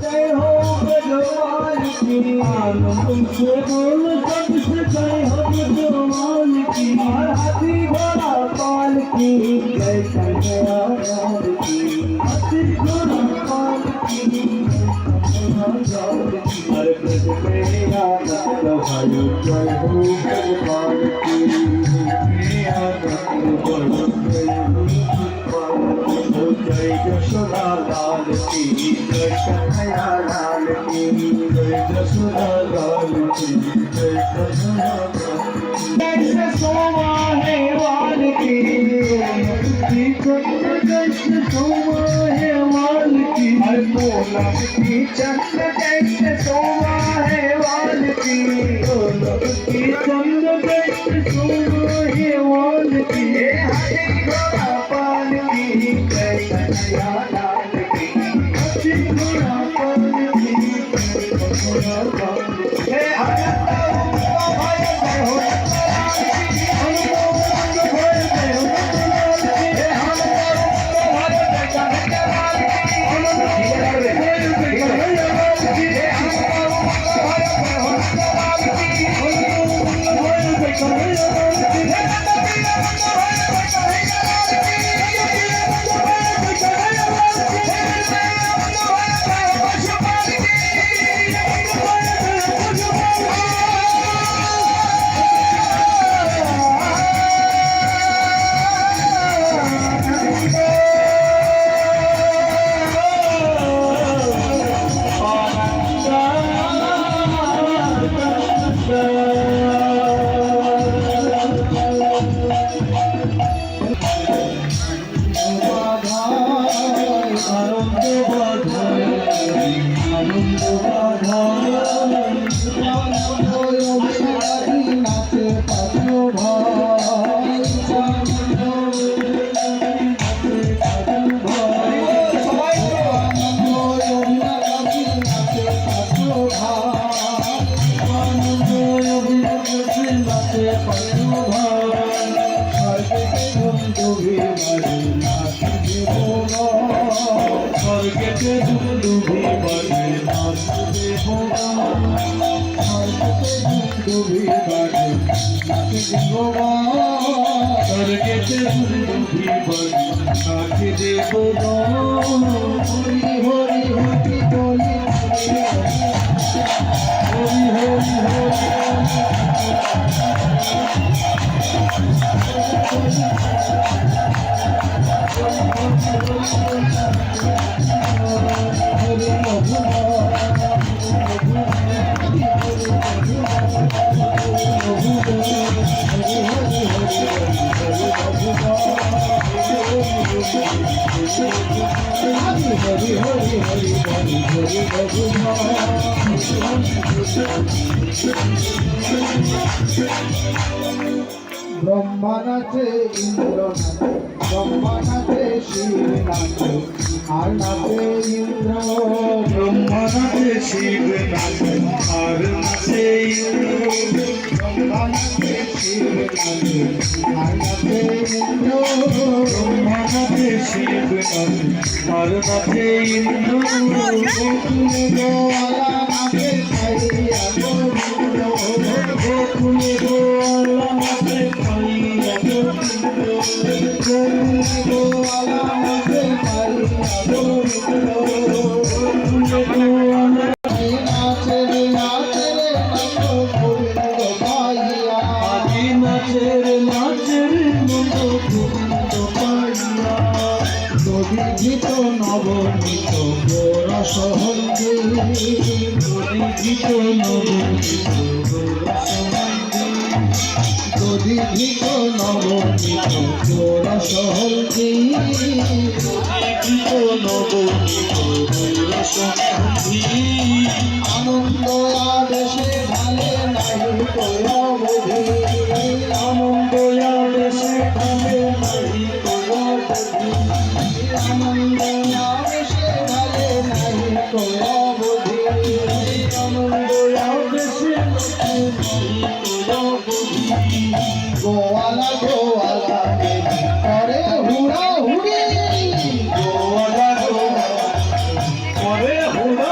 जय हो भगवान की आनंद से बोल सबसे जय हो भगवान की हाथी घोड़ा पाल की जय कन्हैया लाल की हाथी घोड़ा पाल की हर ब्रज में आनंद भयो जय हो भगवान की आनंद भयो जय यशोदा लाल की जय कन्हैया लाल की जय यशोदा लाल की जय कन्हैया जैसे सोमा है वाल की जैसे सोमा है वाल की हर मोलक की चंद्र जैसे सोमा है वाल की मोलक की चंद्र जैसे सोमा है वाल की हरे घोड़ा पाल की जय कन्हैया लाल की हरे घोड़ा पाल की जय कन्हैया लाल की हे ब्रह्मा नाचे इंद्र नाचे ब्रह्मा नाचे शिव नाचे আর নাচে ইন্দ্র ব্রহ্মা নাচে শিব নাচে আর নাচে ইন্দ্র ব্রহ্মা নাচে শিব নাচে আর নাচে ইন্দ্র ব্রহ্মা নাচে শিব নাচে আর নাচে ইন্দ্র গোকুলে গোয়ালা নাচে খাইয়া গোবিন্দ গোকুলে গোয়ালা নাচে খাইয়া গোবিন্দ গোকুলে গোয়ালা নাচে গীত নবনীত গোরা শহর গীত নবনীত গীত নবনীত গোরা শহর গীত নবনীত গোরা শহর আনন্দ আদেশে ভালে নাই তোরা বোধি আনন্দ আদেশে ভালে নাই তোরা বোধি আনন্দ আদেশে ভালে নাই তোরা বোধি আনন্দ আদেশে ভালে নাই তোরা বোধি গোয়ালা গোয়ালা করে হুড়া হুড়ি গোয়ালা গোয়ালা করে হুড়া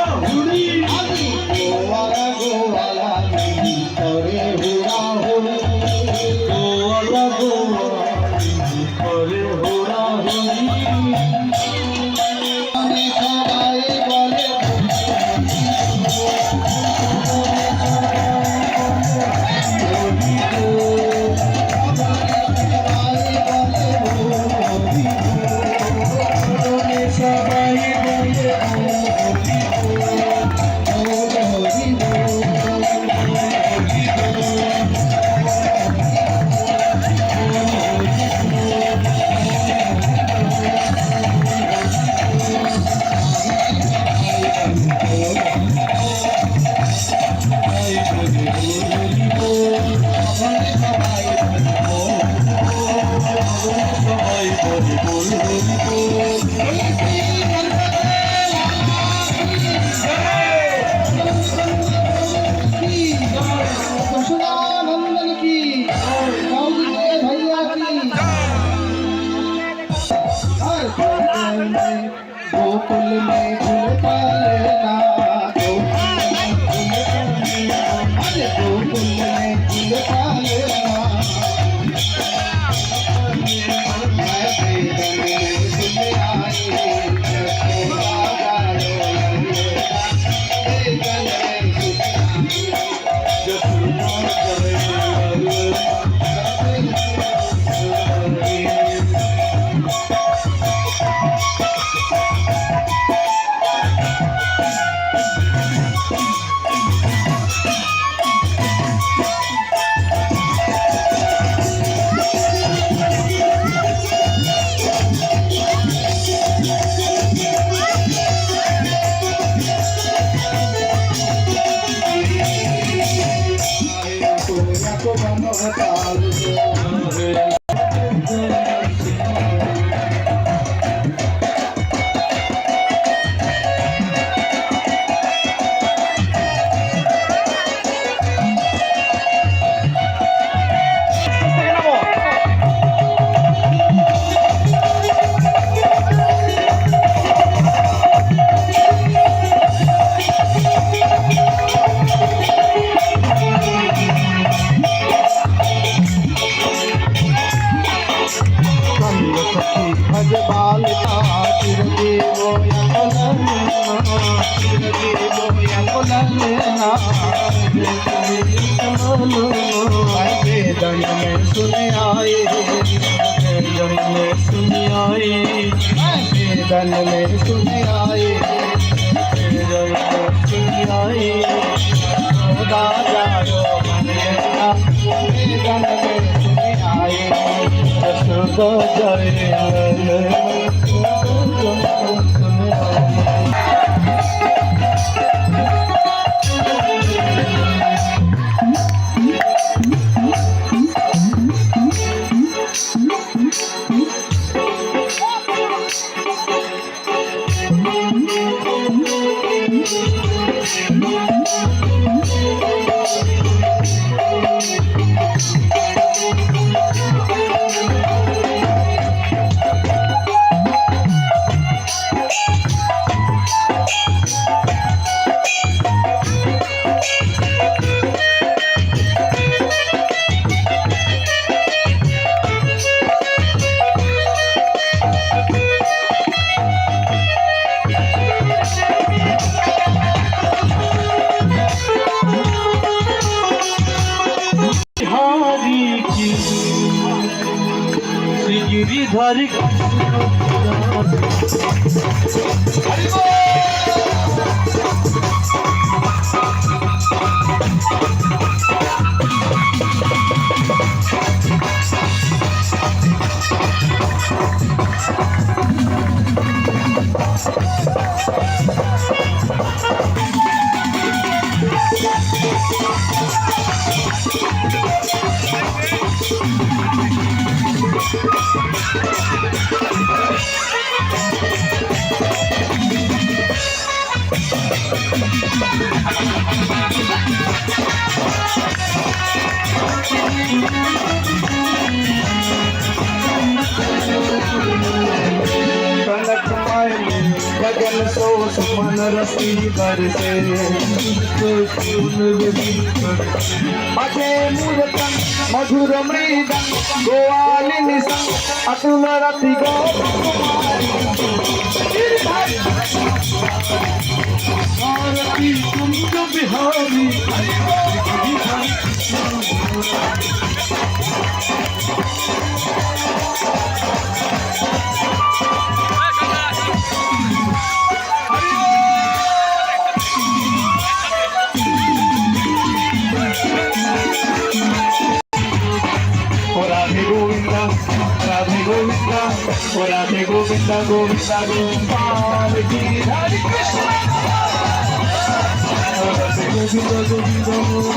वेदन में सुने आए, वेदन में सुने आए, वेदन में सुने आए, वेदन में सुने आए, खुदा जानो मनेगा, वेदन में सुने आए, खुदा जाने सुने आए। गिरिधर गगन सो सुमन रसी बरसे अजे मूर्तन मधुर मृदन गोवालिनी संग अतुल रति गो Bharti Kunj Bihari Radhe Govinda Govinda Gopal Giridhari Krishna Radhe Govinda Govinda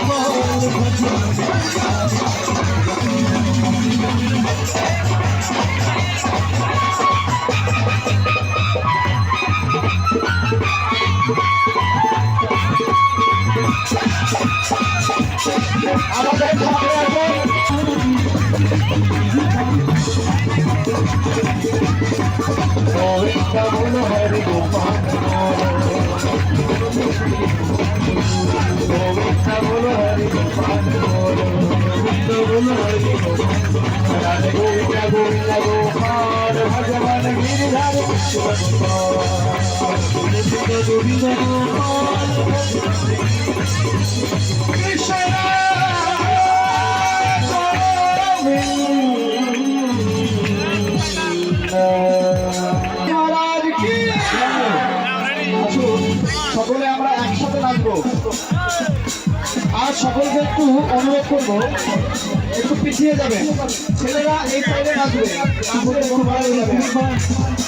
Govinda Bolo Hari Gopal Govinda Bolo Hari Gopal Govinda Bolo Hari Gopal Radhe Govinda Govinda Gopal Bhagavan Giridhari Krishna Govinda Govinda Gopal Krishna সকলে আমরা একসাথে নাচবো আর সকলকে একটু অনুরোধ করবো একটু পিছিয়ে যাবে ছেলেরা এই সাইডে নাচবে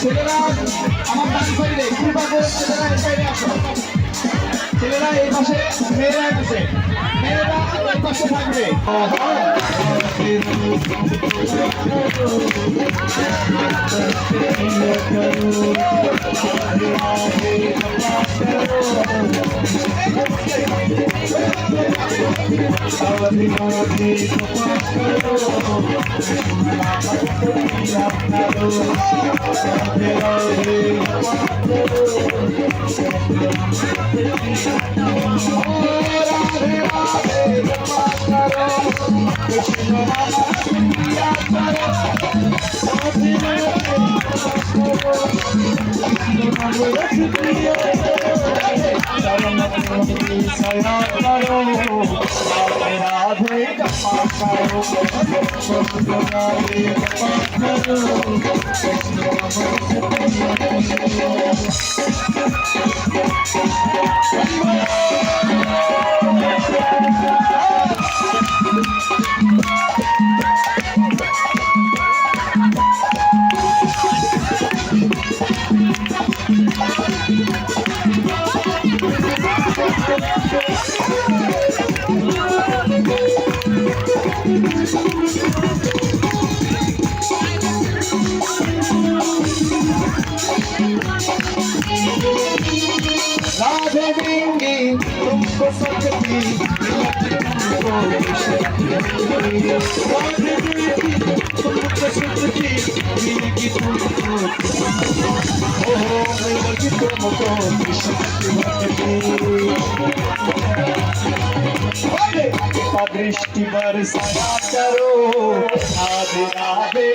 ছেলেরা আমার ডান সাইডে কৃপা করে ছেলেরা এই সাইডে আসো ছেলেরা এই পাশে মেয়েরা এই পাশে মেয়েরা পাশে থাকবে। राधे देंगे तुमको सकती, राधे देंगी तुमको सकती, मिलेगी तुमको ओहो मिलेगी तुमको दृष्टि बरसाया करो राधे राधे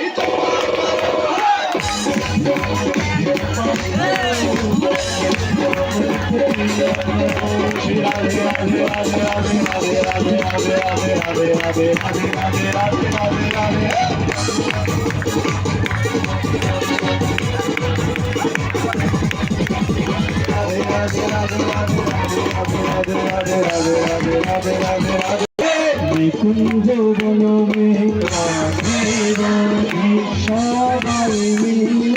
কুঞ্জ বন মে সবাই মিলে